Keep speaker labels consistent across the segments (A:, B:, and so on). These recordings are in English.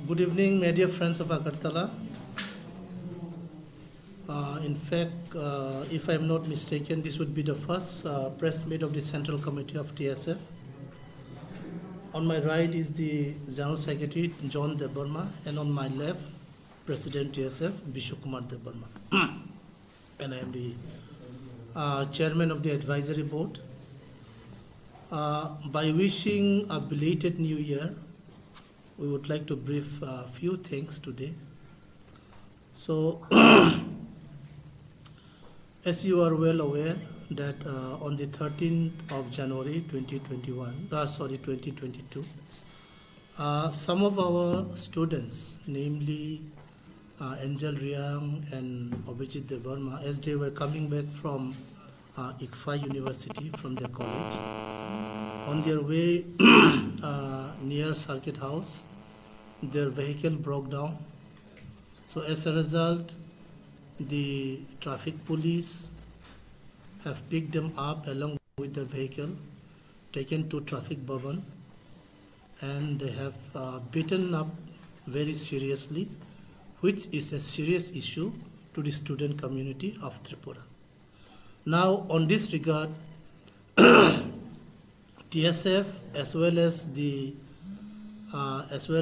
A: Good evening, my dear friends of Agartala. In fact, if I am not mistaken, this would be the first press meet of the Central Committee of TSF. On my right is the General Secretary, John Debarma, and on my left, President TSF, Bishukumar Debarma. And I am the Chairman of the Advisory Board. By wishing a belated New Year, we would like to brief a few things today. So, as you are well aware that on the 13th of January 2022, some of our students, namely Angel Riang and Abhijit Debarma, as they were coming back from ICFA University from their college, on their way near Circuit House, their vehicle broke down. So as a result, the traffic police have picked them up along with the vehicle, taken to traffic bhavan, and they have beaten up very seriously, which is a serious issue to the student community of Tripura. Now, on this regard, TSF as well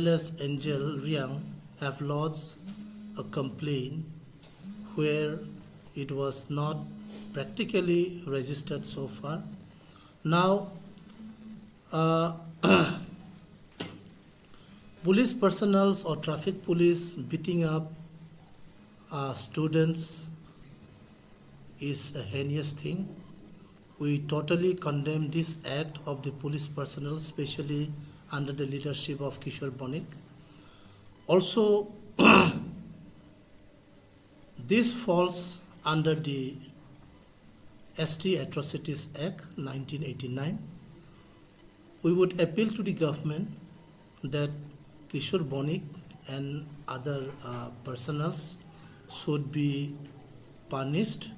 A: as Angel Riang have lodged a complaint where it was not practically registered so far. Now, police personnel or traffic police beating up students is a heinous thing. We totally condemn this act of the police personnel, especially under the leadership of Kishore Bonik. Also, this falls under the ST Atrocities Act 1989. We would appeal to the government that Kishore Bonik and other personnels should be punished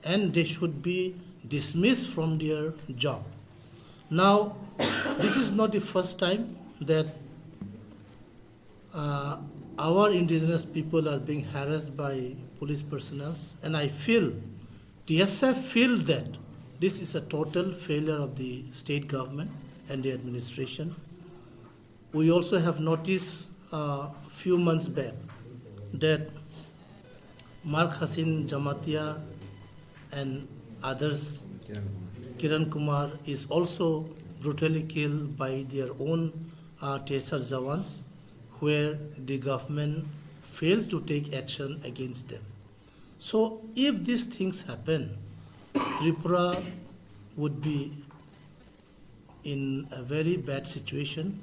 A: and they should be dismissed from their job. Now, this is not the first time that our indigenous people are being harassed by police personnel, and I feel, TSF feel that this is a total failure of the state government and the administration. We also have noticed a few months back that Mark Hasin Jamatia and others, Kiran Kumar, is also brutally killed by their own Tesar Jawans, where the government failed to take action against them. So if these things happen, Tripura would be in a very bad situation.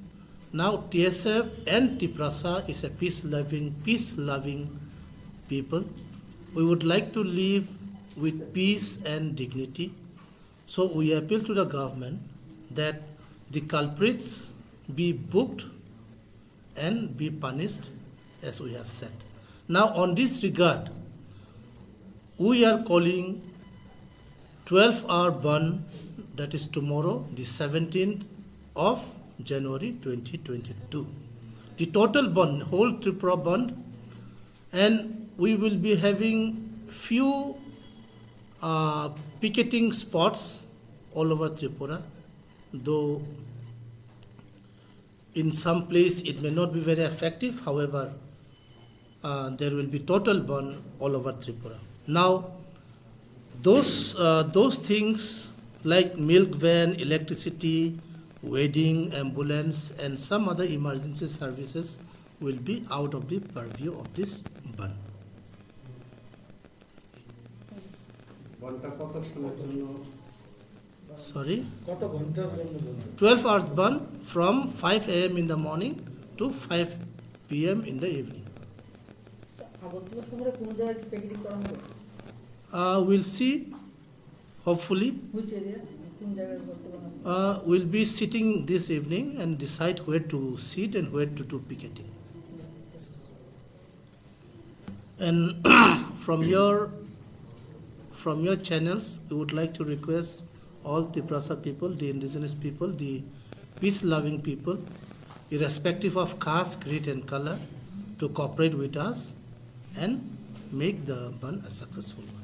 A: Now TSF and Tiprasa is a peace-loving people. We would like to live with peace and dignity. So we appeal to the government that the culprits be booked and be punished, as we have said. Now, on this regard, we are calling 12-hour ban, that is tomorrow, the 17th of January 2022. The total ban, whole Tripura ban, and we will be having few picketing spots all over Tripura, though in some place it may not be very effective. However, there will be total ban all over Tripura. Now, those things like milk van, electricity, wedding, ambulance, and some other emergency services will be out of the purview of this ban. Sorry? 12 hours ban from 5 a.m. in the morning to 5 p.m. in the evening. We'll see, hopefully.
B: Which area?
A: We'll be sitting this evening and decide where to sit and where to do picketing. And from your channels, we would like to request all Tripura people, the indigenous people, the peace-loving people, irrespective of caste, creed, and color, to cooperate with us and make the one a successful one.